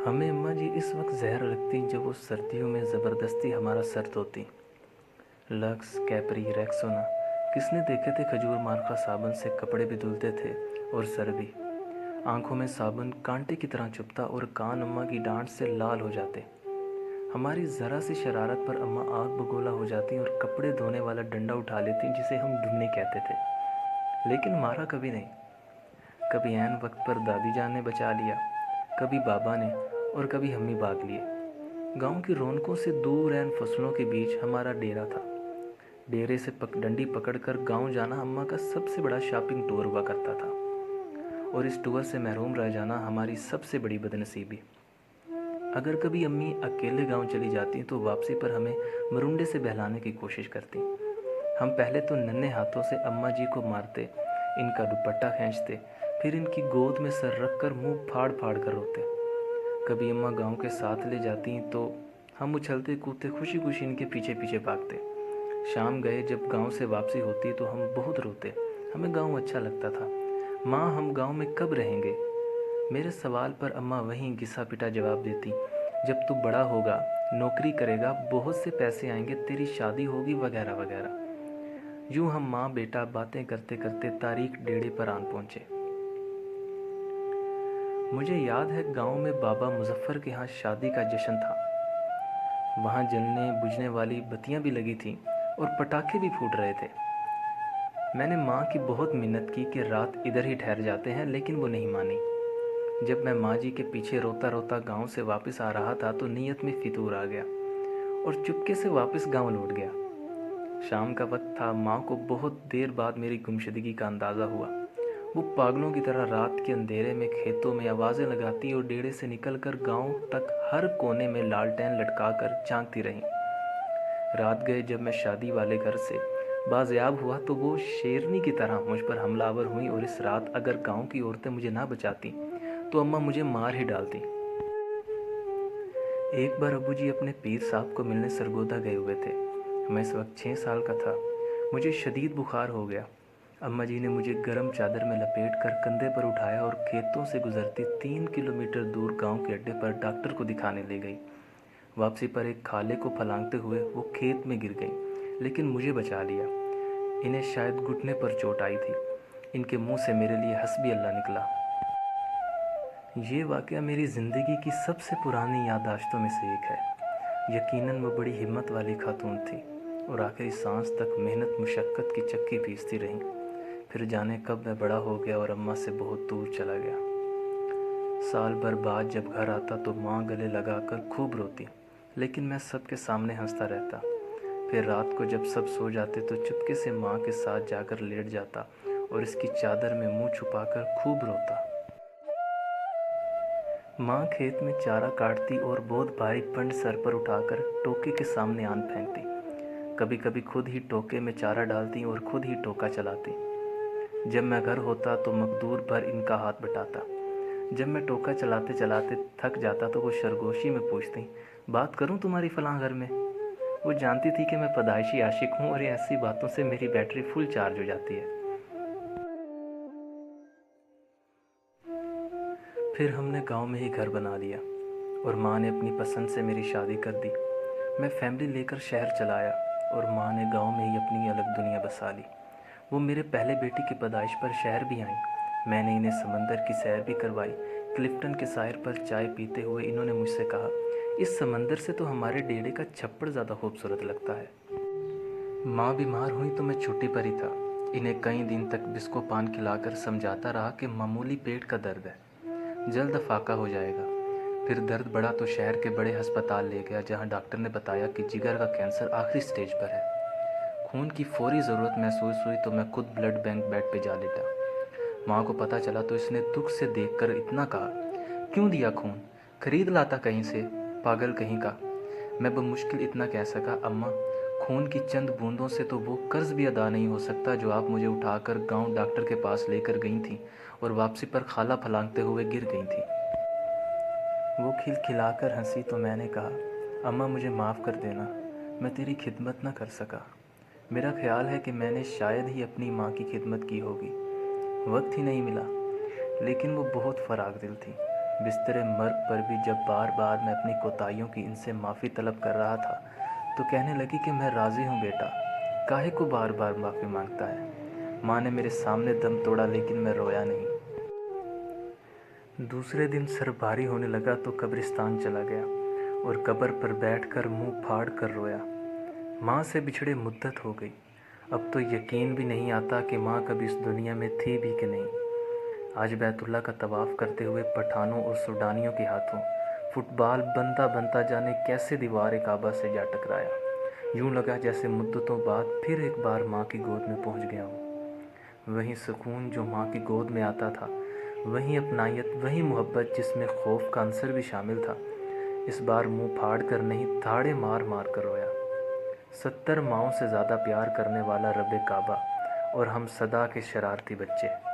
हमें अम्मा जी इस वक्त जहर लगती जब वो सर्दियों में ज़बरदस्ती हमारा सर धोती। लक्स, कैपरी, रेक्सोना, किसने देखे थे खजूर मार्का साबुन से कपड़े भी धुलते थे और सर भी। आंखों में साबुन कांटे की तरह चुभता और कान अम्मा की डांट से लाल हो जाते। हमारी ज़रा सी शरारत पर अम्मा आग बगोला हो जाती और कपड़े धोने वाला डंडा उठा लेती जिसे हम डुन्नी कहते थे। लेकिन मारा कभी नहीं। कभी ऐन वक्त पर दादी जान ने बचा लिया, कभी बाबा ने, और कभी हम ही भाग लिए। गांव की रौनकों से दूर ऐन फसलों के बीच हमारा डेरा था। डेरे से डंडी पकड़कर गांव जाना अम्मा का सबसे बड़ा शॉपिंग टूर हुआ करता था, और इस टूर से महरूम रह जाना हमारी सबसे बड़ी बदनसीबी। अगर कभी अम्मी अकेले गांव चली जाती तो वापसी पर हमें मरुंडे से बहलाने की कोशिश करती। हम पहले तो नन्हे हाथों से अम्मा जी को मारते, इनका दुपट्टा खींचते, फिर इनकी गोद में सर रख कर मुँह फाड़ फाड़ कर रोते। कभी अम्मा गांव के साथ ले जाती तो हम उछलते कूदते खुशी खुशी इनके पीछे पीछे भागते। शाम गए जब गांव से वापसी होती तो हम बहुत रोते। हमें गांव अच्छा लगता था। माँ, हम गांव में कब रहेंगे? मेरे सवाल पर अम्मा वहीं घिसा पिटा जवाब देती, जब तू बड़ा होगा, नौकरी करेगा, बहुत से पैसे आएंगे, तेरी शादी होगी, वगैरह वगैरह। यूं हम माँ बेटा बातें करते करते तारीख डेढ़े पर आन पहुँचे। मुझे याद है गांव में बाबा मुजफ्फर के यहाँ शादी का जश्न था। वहाँ जलने बुझने वाली बत्तियाँ भी लगी थीं और पटाखे भी फूट रहे थे। मैंने माँ की बहुत मिन्नत की कि रात इधर ही ठहर जाते हैं, लेकिन वो नहीं मानी। जब मैं माँ जी के पीछे रोता रोता गांव से वापस आ रहा था तो नीयत में फितूर आ गया और चुपके से वापस गांव लौट गया। शाम का वक्त था। माँ को बहुत देर बाद मेरी गुमशुदगी का अंदाज़ा हुआ। वो पागलों की तरह रात के अंधेरे में खेतों में आवाज़ें लगाती और डेरे से निकलकर गांव तक हर कोने में लालटेन लटका कर झांकती रहीं। रात गए जब मैं शादी वाले घर से बाज़याब हुआ तो वो शेरनी की तरह मुझ पर हमलावर हुई, और इस रात अगर गांव की औरतें मुझे ना बचाती तो अम्मा मुझे मार ही डालती। एक बार अबू जी अपने पीर साहब को मिलने सरगोदा गए हुए थे। मैं इस वक्त 6 साल का था। मुझे शदीद बुखार हो गया। अम्मा जी ने मुझे गर्म चादर में लपेट कर कंधे पर उठाया और खेतों से गुजरती 3 किलोमीटर दूर गांव के अड्डे पर डॉक्टर को दिखाने ले गई। वापसी पर एक खाले को फलांगते हुए वो खेत में गिर गई, लेकिन मुझे बचा लिया। इन्हें शायद घुटने पर चोट आई थी। इनके मुंह से मेरे लिए हस्बी अल्लाह निकला। ये वाक़या मेरी ज़िंदगी की सबसे पुरानी याददाश्तों में से एक है। यकीनन वो बड़ी हिम्मत वाली खातून थी और आखिरी सांस तक मेहनत मुशक्क़त की चक्की पीसती रहीं। फिर जाने कब मैं बड़ा हो गया और अम्मा से बहुत दूर चला गया। साल भर बाद जब घर आता तो माँ गले लगाकर खूब रोती, लेकिन मैं सबके सामने हंसता रहता। फिर रात को जब सब सो जाते तो चुपके से माँ के साथ जाकर लेट जाता और इसकी चादर में मुंह छुपाकर खूब रोता। माँ खेत में चारा काटती और बहुत भारी पंड सर पर उठाकर टोके के सामने आन फेंकती। कभी कभी खुद ही टोके में चारा डालती और खुद ही टोका चलाती। जब मैं घर होता तो मकदूर भर इनका हाथ बटाता। जब मैं टोका चलाते चलाते थक जाता तो वो शरगोशी में पूछती, बात करूं तुम्हारी फलां घर में? वो जानती थी कि मैं पैदाइशी आशिक हूँ और ऐसी बातों से मेरी बैटरी फुल चार्ज हो जाती है। फिर हमने गांव में ही घर बना लिया और माँ ने अपनी पसंद से मेरी शादी कर दी। मैं फैमिली लेकर शहर चला आया और माँ ने गांव में ही अपनी अलग दुनिया बसा ली। वो मेरे पहले बेटी की पैदाइश पर शहर भी आईं। मैंने इन्हें समंदर की सैर भी करवाई। क्लिफ्टन के साहिल पर चाय पीते हुए इन्होंने मुझसे कहा, इस समंदर से तो हमारे डेरे का छप्पड़ ज़्यादा खूबसूरत लगता है। माँ बीमार हुई तो मैं छुट्टी पर ही था। इन्हें कई दिन तक बिस्को पान खिलाकर समझाता रहा कि मामूली पेट का दर्द है, जल्द फाका हो जाएगा। फिर दर्द बढ़ा तो शहर के बड़े अस्पताल ले गया, जहां डॉक्टर ने बताया कि जिगर का कैंसर आखिरी स्टेज पर है। खून की फौरी ज़रूरत महसूस हुई तो मैं खुद ब्लड बैंक बेड पे जा लेटा। माँ को पता चला तो इसने दुख से देखकर इतना कहा, क्यों दिया खून? खरीद लाता कहीं से, पागल कहीं का। मैं बमुश्किल इतना कह सका, अम्मा, खून की चंद बूंदों से तो वो कर्ज भी अदा नहीं हो सकता जो आप मुझे उठाकर गांव डॉक्टर के पास लेकर गई थी और वापसी पर खाला फलांगते हुए गिर गई थी। वो खिलखिलाकर हंसी तो मैंने कहा, अम्मा मुझे माफ़ कर देना, मैं तेरी खिदमत न कर सका। मेरा ख्याल है कि मैंने शायद ही अपनी माँ की खिदमत की होगी, वक्त ही नहीं मिला। लेकिन वो बहुत फराग दिल थी। بستر مرگ پر بھی جب بار بار میں اپنی کوتاہیوں کی ان سے معافی طلب کر رہا تھا تو کہنے لگی کہ میں راضی ہوں بیٹا، کاہے کو بار بار معافی مانگتا ہے۔ ماں نے میرے سامنے دم توڑا لیکن میں رویا نہیں۔ دوسرے دن سر بھاری ہونے لگا تو قبرستان چلا گیا اور قبر پر بیٹھ کر منہ پھاڑ کر رویا۔ ماں سے بچھڑے مدت ہو گئی، اب تو یقین بھی نہیں آتا کہ ماں کبھی اس دنیا میں تھی بھی کہ نہیں۔ آج بیت اللہ کا طواف کرتے ہوئے پٹھانوں اور سوڈانیوں کے ہاتھوں فٹ بال بنتا بنتا جانے کیسے دیوار کعبہ سے جا ٹکرایا۔ یوں لگا جیسے مدتوں بعد پھر ایک بار ماں کی گود میں پہنچ گیا ہوں۔ وہی سکون جو ماں کی گود میں آتا تھا، وہی اپنائیت، وہی محبت جس میں خوف کا عنصر بھی شامل تھا۔ اس بار منہ پھاڑ کر نہیں، دھاڑے مار مار کر رویا۔ 70 ماؤں سے زیادہ پیار کرنے والا رب کعبہ اور ہم صدا کے شرارتی بچے۔